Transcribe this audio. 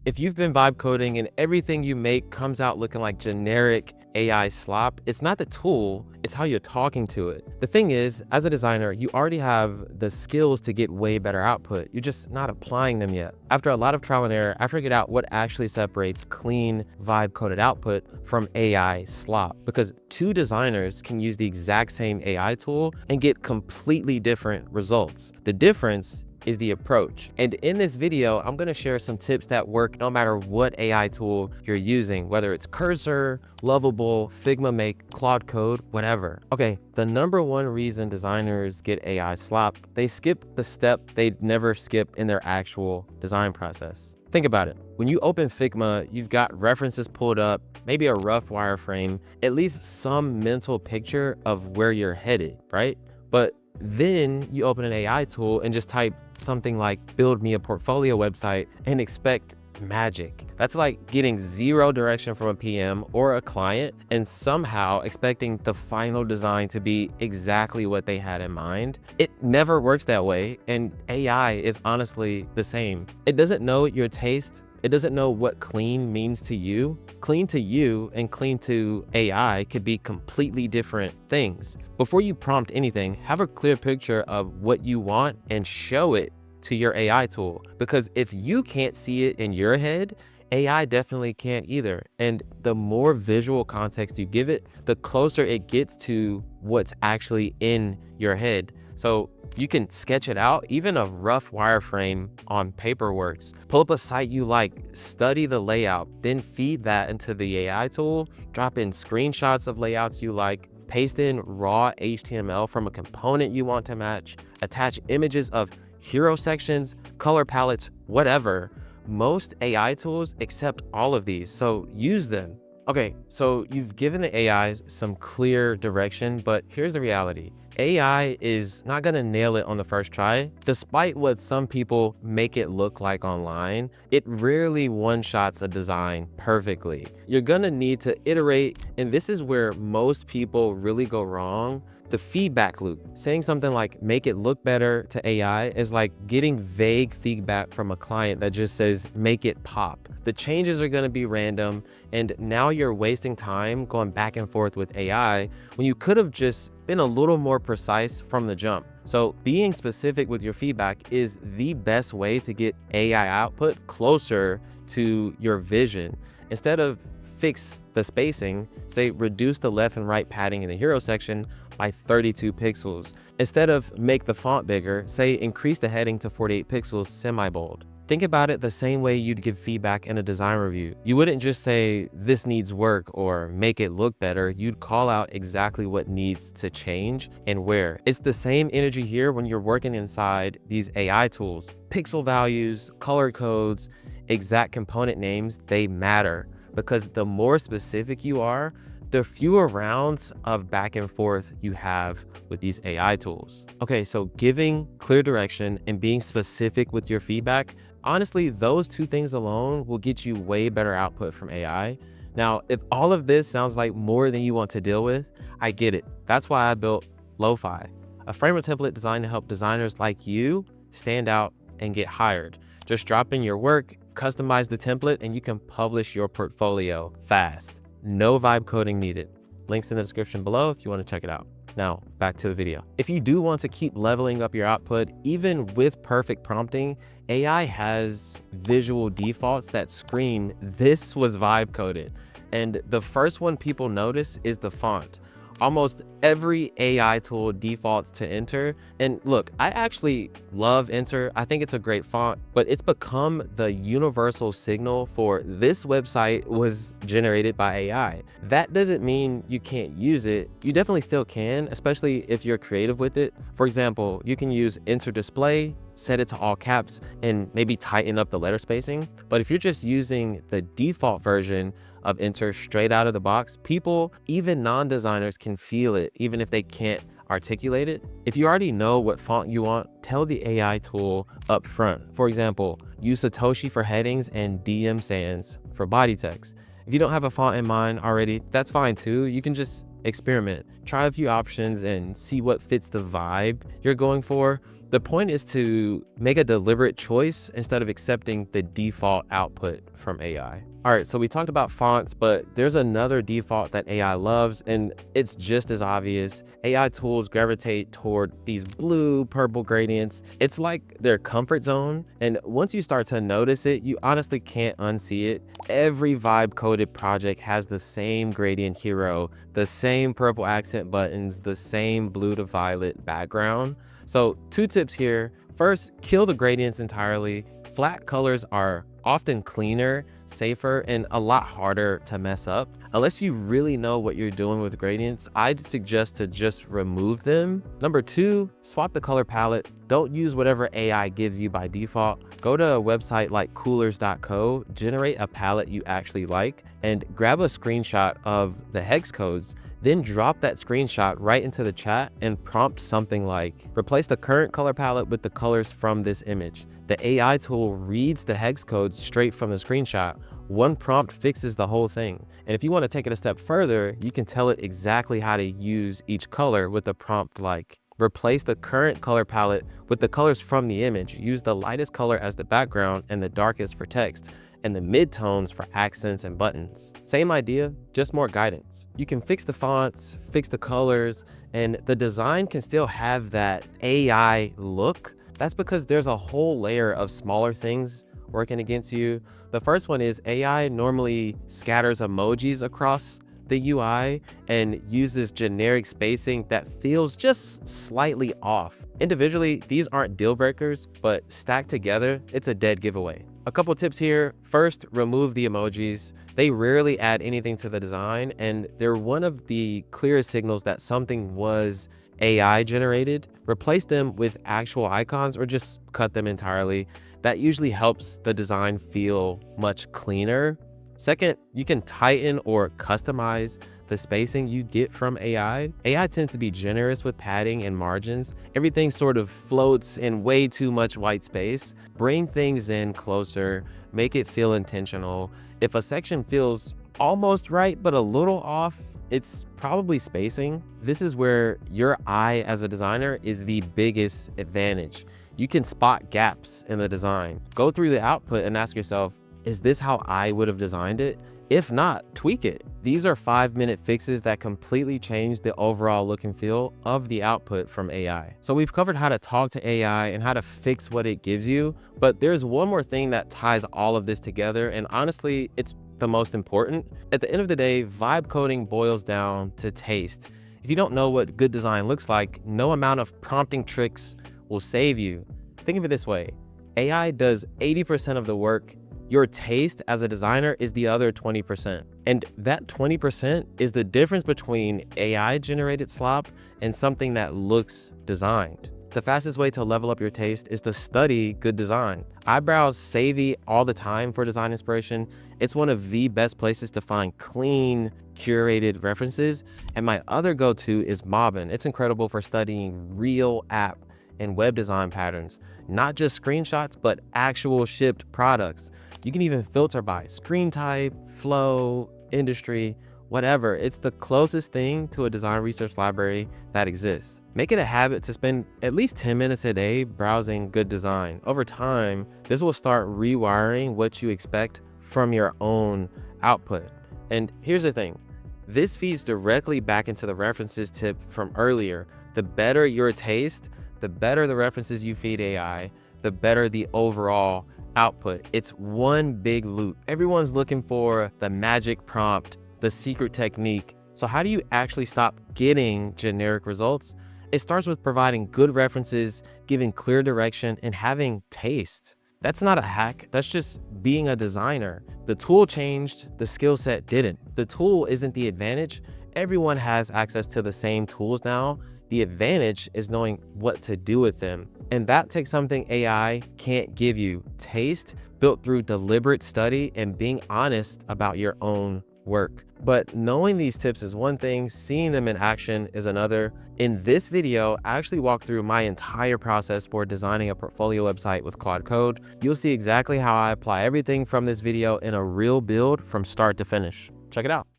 If you've been vibe coding and everything you make comes out looking like generic AI slop, it's not the tool, it's how you're talking to it. The thing is, as a designer, you already have the skills to get way better output. You're just not applying them yet. After a lot of trial and error, I figured out what actually separates clean vibe coded output from AI slop, because two designers can use the exact same AI tool and get completely different results. The difference is the approach. And in this video, I'm gonna share some tips that work no matter what AI tool you're using, whether it's Cursor, Lovable, Figma Make, Claude Code, whatever. Okay, the number one reason designers get AI slop, they skip the step they'd never skip in their actual design process. Think about it. When you open Figma, you've got references pulled up, maybe a rough wireframe, at least some mental picture of where you're headed, right? But then you open an AI tool and just type something like build me a portfolio website and expect magic. That's like getting zero direction from a PM or a client and somehow expecting the final design to be exactly what they had in mind. It never works that way, and AI is honestly the same. It doesn't know your taste. It doesn't know what clean means to you. Clean to you and clean to AI could be completely different things. Before you prompt anything, have a clear picture of what you want and show it to your AI tool. Because if you can't see it in your head, AI definitely can't either. And the more visual context you give it, the closer it gets to what's actually in your head. So you can sketch it out. Even a rough wireframe on paper works. Pull up a site you like, study the layout, then feed that into the AI tool, drop in screenshots of layouts you like, paste in raw HTML from a component you want to match, attach images of hero sections, color palettes, whatever. Most AI tools accept all of these, so use them. Okay, so you've given the AIs some clear direction, but here's the reality. AI is not gonna nail it on the first try. Despite what some people make it look like online, it rarely one-shots a design perfectly. You're gonna need to iterate, and this is where most people really go wrong. The feedback loop. Saying something like make it look better to AI is like getting vague feedback from a client that just says make it pop. The changes are going to be random, and now you're wasting time going back and forth with AI when you could have just been a little more precise from the jump. So being specific with your feedback is the best way to get AI output closer to your vision. Instead of fix the spacing, say reduce the left and right padding in the hero section by 32 pixels. Instead of make the font bigger, say increase the heading to 48 pixels semi-bold. Think about it the same way you'd give feedback in a design review. You wouldn't just say this needs work or make it look better. You'd call out exactly what needs to change and where. It's the same energy here when you're working inside these AI tools. Pixel values, color codes, exact component names, they matter, because the more specific you are, the fewer rounds of back and forth you have with these AI tools. Okay, so giving clear direction and being specific with your feedback, honestly, those two things alone will get you way better output from AI. Now, if all of this sounds like more than you want to deal with, I get it. That's why I built Lo-Fi, a framework template designed to help designers like you stand out and get hired. Just drop in your work, customize the template, and you can publish your portfolio fast. No vibe coding needed. Links in the description below if you want to check it out. Now, back to the video. If you do want to keep leveling up your output, even with perfect prompting, AI has visual defaults that scream, this was vibe coded. And the first one people notice is the font. Almost every AI tool defaults to Enter. And look, I actually love Enter. I think it's a great font, but it's become the universal signal for this website was generated by AI. That doesn't mean you can't use it. You definitely still can, especially if you're creative with it. For example, you can use Enter Display, set it to all caps, and maybe tighten up the letter spacing. But if you're just using the default version of Enter straight out of the box, people, even non-designers, can feel it even if they can't articulate it. If you already know what font you want, tell the AI tool up front. For example, use Satoshi for headings and DM Sans for body text. If you don't have a font in mind already, that's fine too. You can just experiment, try a few options and see what fits the vibe you're going for. The point is to make a deliberate choice instead of accepting the default output from AI. All right, so we talked about fonts, but there's another default that AI loves, and it's just as obvious. AI tools gravitate toward these blue, purple gradients. It's like their comfort zone, and once you start to notice it, you honestly can't unsee it. Every vibe-coded project has the same gradient hero, the same purple accent buttons, the same blue to violet background. So 2 tips here. First, kill the gradients entirely. Flat colors are often cleaner, safer, and a lot harder to mess up. Unless you really know what you're doing with gradients, I'd suggest to just remove them. Number 2, swap the color palette. Don't use whatever AI gives you by default. Go to a website like coolers.co, generate a palette you actually like, and grab a screenshot of the hex codes. Then drop that screenshot right into the chat and prompt something like, replace the current color palette with the colors from this image. The AI tool reads the hex codes straight from the screenshot. One prompt fixes the whole thing. And if you want to take it a step further, you can tell it exactly how to use each color with a prompt like, replace the current color palette with the colors from the image. Use the lightest color as the background and the darkest for text, and the mid-tones for accents and buttons. Same idea, just more guidance. You can fix the fonts, fix the colors, and the design can still have that AI look. That's because there's a whole layer of smaller things working against you. The first one is AI normally scatters emojis across the UI and uses generic spacing that feels just slightly off. Individually, these aren't deal breakers, but stacked together, it's a dead giveaway. A couple tips here. First, remove the emojis. They rarely add anything to the design, and they're one of the clearest signals that something was AI generated. Replace them with actual icons or just cut them entirely. That usually helps the design feel much cleaner. Second, you can tighten or customize the spacing you get from AI. AI tends to be generous with padding and margins. Everything sort of floats in way too much white space. Bring things in closer, make it feel intentional. If a section feels almost right but a little off, it's probably spacing. This is where your eye as a designer is the biggest advantage. You can spot gaps in the design. Go through the output and ask yourself, is this how I would have designed it? If not, tweak it. These are 5-minute fixes that completely change the overall look and feel of the output from AI. So we've covered how to talk to AI and how to fix what it gives you, but there's one more thing that ties all of this together, and honestly, it's the most important. At the end of the day, vibe coding boils down to taste. If you don't know what good design looks like, no amount of prompting tricks will save you. Think of it this way. AI does 80% of the work. Your taste as a designer is the other 20%. And that 20% is the difference between AI generated slop and something that looks designed. The fastest way to level up your taste is to study good design. I browse Savvy all the time for design inspiration. It's one of the best places to find clean, curated references. And my other go-to is Mobbin. It's incredible for studying real app and web design patterns, not just screenshots, but actual shipped products. You can even filter by screen type, flow, industry, whatever. It's the closest thing to a design research library that exists. Make it a habit to spend at least 10 minutes a day browsing good design. Over time, this will start rewiring what you expect from your own output. And here's the thing, this feeds directly back into the references tip from earlier. The better your taste, the better the references you feed AI, the better the overall output. It's one big loop. Everyone's looking for the magic prompt, the secret technique. So how do you actually stop getting generic results? It starts with providing good references, giving clear direction, and having taste. That's not a hack, that's just being a designer. The tool changed, the skill set didn't. The tool isn't the advantage. Everyone has access to the same tools now. The advantage is knowing what to do with them. And that takes something AI can't give you: taste built through deliberate study and being honest about your own work. But knowing these tips is one thing, seeing them in action is another. In this video, I actually walk through my entire process for designing a portfolio website with Claude Code. You'll see exactly how I apply everything from this video in a real build from start to finish. Check it out.